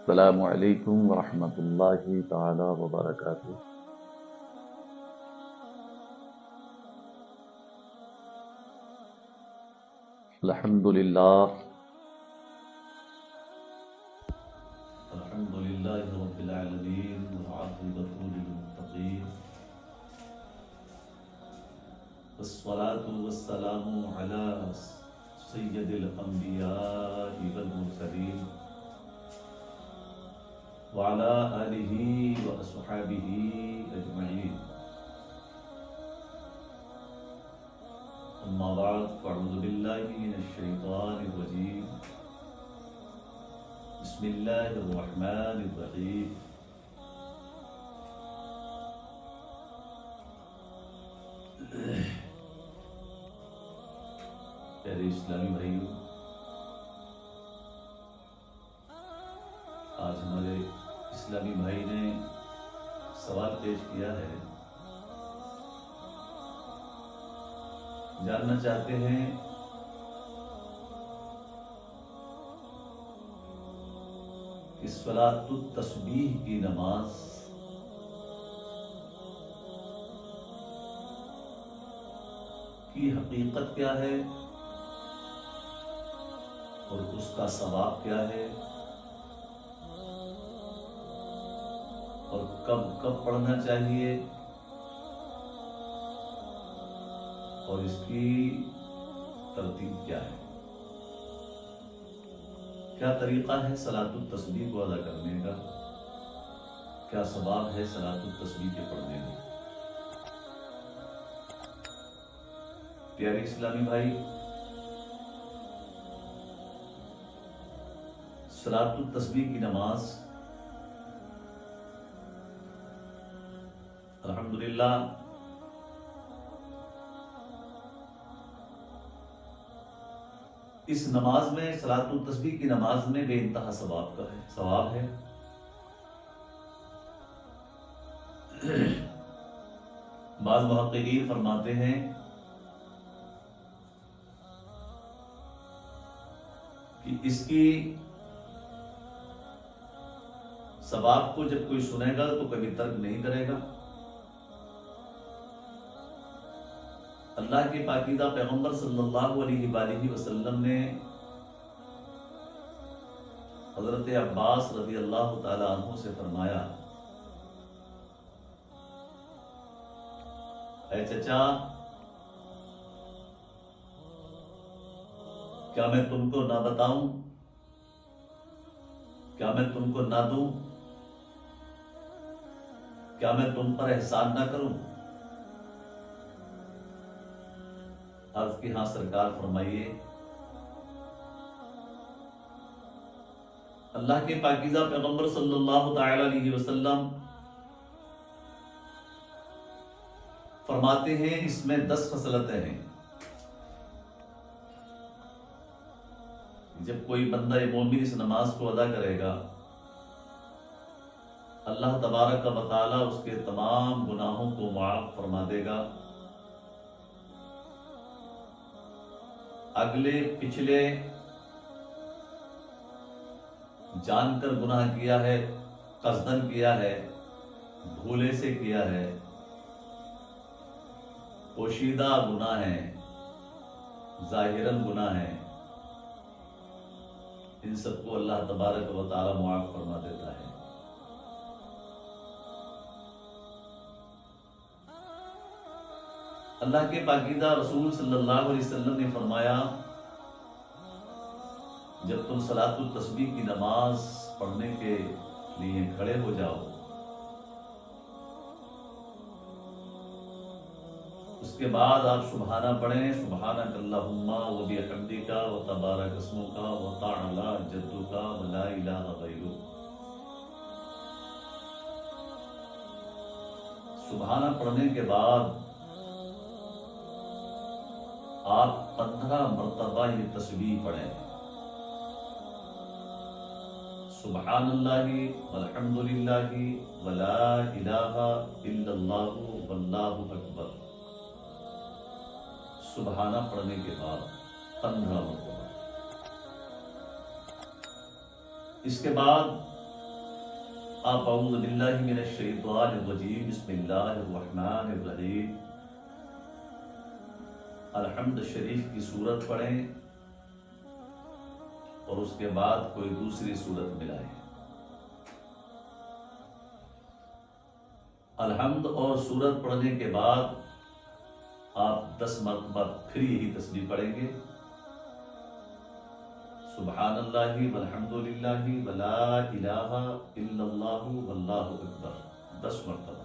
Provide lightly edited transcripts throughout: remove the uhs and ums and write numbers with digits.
السلام علیکم ورحمۃ اللہ تعالی وبرکاتہ۔ الحمد للہ رب العالمین والعاقبۃ للمتقین والصلاة والسلام علی سید الانبیاء والمرسلین وعلى آلہ واصحابہ اجمعین، اما بعد فاعوذ باللہ من الشیطان الرجیم، بسم اللہ الرحمن الرحیم۔ پیارے اسلامی بھائیوں، آج ہمارے اسلامی بھائی نے سوال پیش کیا ہے، جاننا چاہتے ہیں کہ صلاۃ التسبیح کی نماز کی حقیقت کیا ہے اور اس کا ثواب کیا ہے، اور کب کب پڑھنا چاہیے، اور اس کی ترتیب کیا ہے، کیا طریقہ ہے صلاۃ التسبیح کو ادا کرنے کا، کیا ثواب ہے صلاۃ التسبیح کے پڑھنے میں۔ پیارے اسلامی بھائی، صلاۃ التسبیح کی نماز الحمدللہ اس نماز میں، صلاۃ التسبیح کی نماز میں بے انتہا ثواب ہے۔ بعض محققین فرماتے ہیں کہ اس کی ثواب کو جب کوئی سنے گا تو کبھی ترک نہیں کرے گا۔ اللہ کے پاکیزہ پیغمبر صلی اللہ علیہ وآلہ وسلم نے حضرت عباس رضی اللہ تعالی عنہ سے فرمایا، اے چچا، کیا میں تم کو نہ بتاؤں، کیا میں تم کو نہ دوں، کیا میں تم پر احسان نہ کروں؟ عرض کی ہاں سرکار، فرمائیے۔ اللہ کے پاکیزہ پیغمبر صلی اللہ تعالی علیہ وسلم فرماتے ہیں اس میں 10 خصلتیں ہیں۔ جب کوئی بندہ مومن اس نماز کو ادا کرے گا، اللہ تبارک و تعالی اس کے تمام گناہوں کو معاف فرما دے گا، اگلے پچھلے جان کر گناہ کیا ہے، قصدن کیا ہے، بھولے سے کیا ہے، پوشیدہ گناہ ہیں، ظاہراً گناہ ہیں، ان سب کو اللہ تبارک و تعالی معاف فرما دیتا ہے۔ اللہ کے پاکیزہ رسول صلی اللہ علیہ وسلم نے فرمایا، جب تم صلاۃ التسبیح کی نماز پڑھنے کے لیے کھڑے ہو جاؤ، اس کے بعد آپ سبحانہ پڑھیں، سبحانک اللہم و بحمدک و تبارک اسمک و تعالی جدک و لا الہ غیرک۔ سبحانہ پڑھنے کے بعد آپ 15 مرتبہ یہ تسبیح پڑھیں، سبحان اللہ والحمد للہ ولا الہ الا اللہ واللہ اکبر۔ سبحانہ پڑھنے کے بعد 15 مرتبہ۔ اس کے بعد آپ اعوذ باللہ من الشیطان الرجیم بسم اللہ الرحمن الرحیم الحمد شریف کی سورت پڑھیں اور اس کے بعد کوئی دوسری سورت ملائیں۔ الحمد اور سورت پڑھنے کے بعد آپ 10 مرتبہ پھر یہی تسبیح پڑھیں گے، سبحان اللہ والحمد للہ ولا الہ الا اللہ واللہ اکبر 10 مرتبہ۔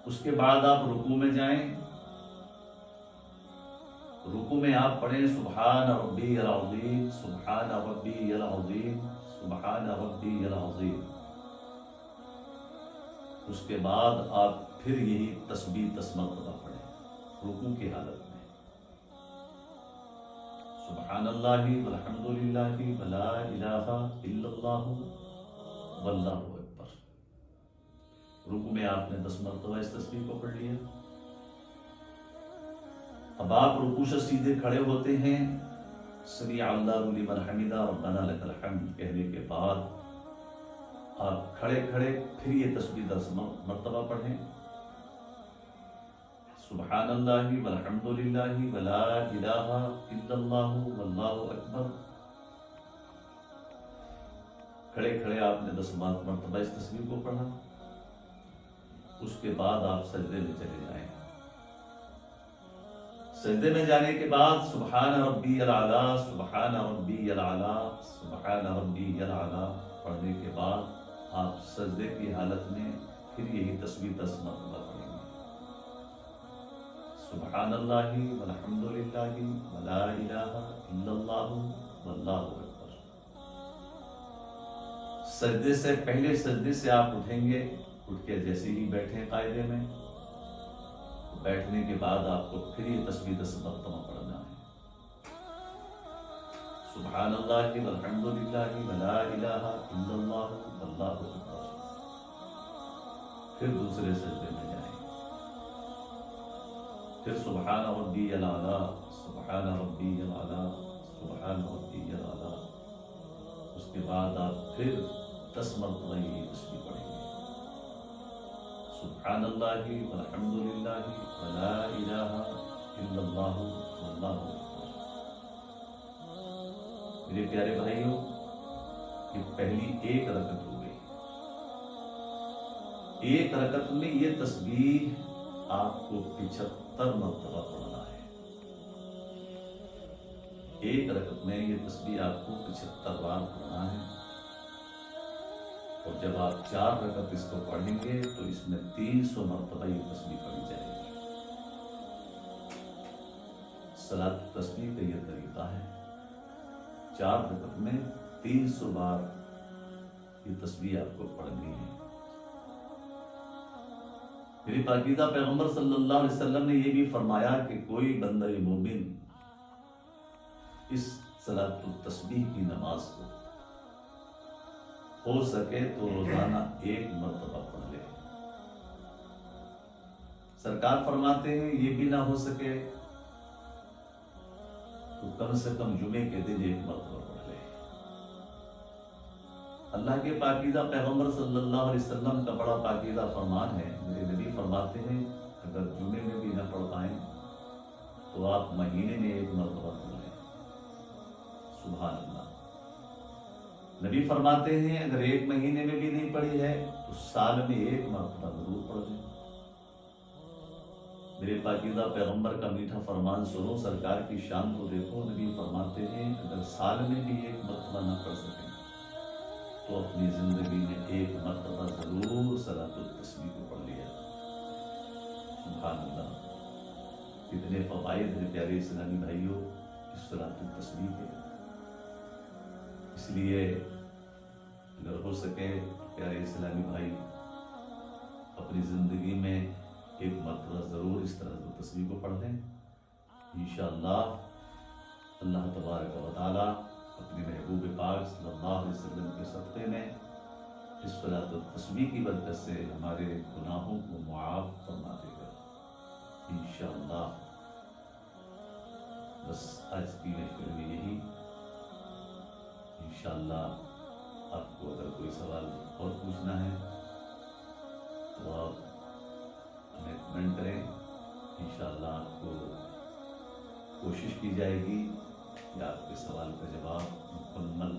اس کے بعد آپ رکوع میں جائیں، رکوع میں آپ پڑھیں سبحان ربی العظیم سبحان ربی العظیم سبحان ربی العظیم۔ اس کے بعد آپ پھر یہی تسبیح 10 مرتبہ پڑھیں رکوع کی حالت میں، سبحان اللہ والحمد للہ ولا الہ الا اللہ واللہ اکبر۔ رکوع میں آپ نے 10 مرتبہ اس تسبیح کو پڑھ لیا۔ اب آپ رکوع سے سیدھے کھڑے ہوتے ہیں، سمیع اللہ لمن حمدہ ربنا لک الحمد کہنے کے بعد آپ کھڑے کھڑے پھر یہ تسبیح 10 مرتبہ پڑھیں، سبحان اللہ والحمد للہ ولا الہ الا اللہ واللہ اکبر۔ کھڑے کھڑے آپ نے 10 مرتبہ اس تسبیح کو پڑھا۔ اس کے بعد آپ سجدے میں چلے جائیں۔ سجدے میں جانے کے بعد سبحان ربی العلی سبحان ربی العلی سبحان ربی العلی پڑھنے کے بعد آپ سجدے کی حالت میں پھر یہی تسبیح 10 مرتبہ پڑھیں گے، سبحان اللہ والحمد للہ ولا الہ الا اللہ واللہ اکبر۔ سجدے سے پہلے سجدے سے آپ اٹھیں گے، اٹھ کے جیسے ہی بیٹھیں قاعدے میں، بیٹھنے کے بعد آپ کو پھر یہ تسبیح 10 مرتبہ پڑھنا ہے، سبحان اللہ والحمد للہ ولا الہ الا اللہ واللہ اکبر۔ پھر دوسرے سجدے میں جائیں، پھر سبحان ربی العلی سبحان ربی العلی سبحان ربی العلی۔ اس کے بعد آپ پھر 10 مرتبہ یہ تسبیح پڑھیں گے، سبحان اللہ والحمد للہ ولا الہ الا اللہ واللہ اکبر۔ میرے پیارے بھائیوں، یہ پہلی ایک رکعت ہو گئی۔ ایک رکعت میں یہ تسبیح آپ کو 75 مرتبہ پڑھنا ہے۔ ایک رکعت میں یہ تسبیح آپ کو 75 بار پڑھنا ہے، اور جب آپ 4 رکعت اس کو پڑھیں گے تو اس میں 300 مرتبہ یہ تسبیح پڑھی جائے گی۔ صلاۃ تسبیح کا یہ طریقہ ہے، 4 رکعت میں 300 بار یہ تسبیح آپ کو پڑھنی ہے۔ میری پاکیزہ پیغمبر صلی اللہ علیہ وسلم نے یہ بھی فرمایا کہ کوئی بندہ مومن اس صلاۃ التسبیح کی نماز کو ہو سکے تو روزانہ 1 مرتبہ پڑھ لے۔ سرکار فرماتے ہیں یہ بھی نہ ہو سکے تو کم سے کم جمعے کے دن 1 مرتبہ پڑھ لے۔ اللہ کے پاکیزہ پیغمبر صلی اللہ علیہ وسلم کا بڑا پاکیزہ فرمان ہے، میرے نبی فرماتے ہیں اگر جمعے میں بھی نہ پڑھ پائیں تو آپ مہینے میں 1 مرتبہ پڑھ لیں۔ سبحان اللہ۔ نبی فرماتے ہیں اگر 1 مہینے میں بھی نہیں پڑھی ہے تو سال میں 1 مرتبہ ضرور پڑھ لیں۔ میرے پاکیزہ پیغمبر کا میٹھا فرمان سنو، سرکار کی شان کو دیکھو۔ نبی فرماتے ہیں اگر سال میں بھی 1 مرتبہ نہ پڑھ سکیں تو اپنی زندگی میں 1 مرتبہ ضرور صلاۃ التسبیح کو پڑھ لیا۔ سبحان اللہ، کتنے فوائد ہیں پیارے اسلامی بھائیوں اس صلاۃ التسبیح کے۔ اس لیے اگر ہو سکے پیارے اسلامی بھائی اپنی زندگی میں 1 مرتبہ ضرور اس طرح کی تسبیح کو پڑھ لیں۔ انشاءاللہ اللہ تبارک و تعالی اپنے محبوب پاک صلی اللہ علیہ وسلم کے صدقے میں اس صلاۃ التسبیح کی برکت سے ہمارے گناہوں کو معاف فرما دے گا انشاءاللہ۔ بس آج کی محفل میں یہی، انشاءاللہ آپ کو اگر کوئی سوال اور پوچھنا ہے تو آپ ہمیں کمنٹ کریں، انشاءاللہ آپ کو کوشش کی جائے گی کہ آپ کے سوال کا جواب مکمل